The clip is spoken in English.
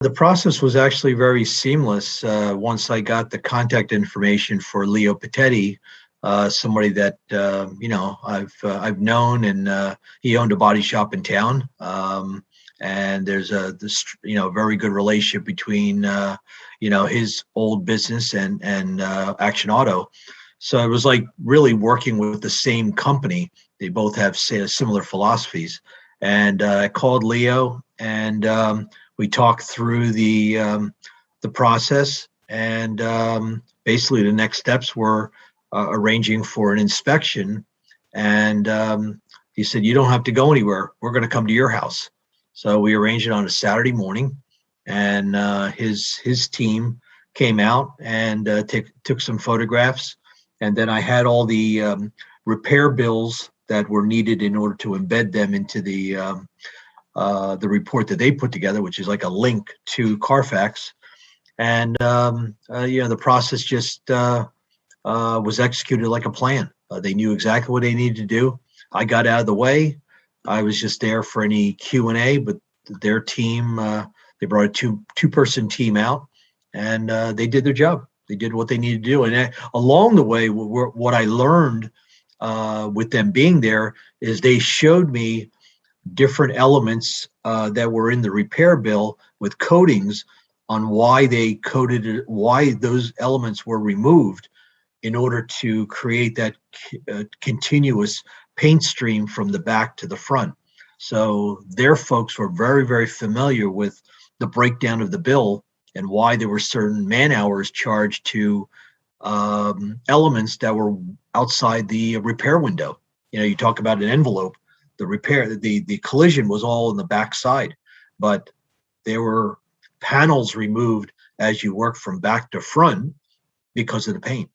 The process was actually very seamless once I got the contact information for Leo Patetti, somebody that I've known, and he owned a body shop in town. And there's a this very good relationship between his old business and Action Auto. So it was like really working with the same company. They both have similar philosophies. And I called Leo, and we talked through the process, and basically the next steps were arranging for an inspection. And he said, "You don't have to go anywhere. We're going to come to your house." So we arranged it on a Saturday morning, and his team came out and took some photographs, and then I had all the repair bills that were needed in order to embed them into the report that they put together, which is like a link to Carfax. And the process just was executed like a plan. They knew exactly what they needed to do. I got out of the way. I was just there for any Q&A, but their team, they brought a two-person team out, and they did their job. They did what they needed to do. And along the way, what I learned with them being there is they showed me different elements that were in the repair bill with coatings on why they coated it, why those elements were removed in order to create that continuous paint stream from the back to the front. So their folks were very, very familiar with the breakdown of the bill and why there were certain man hours charged to elements that were outside the repair window. You talk about an envelope. The collision was all in the back side, but there were panels removed as you work from back to front because of the paint.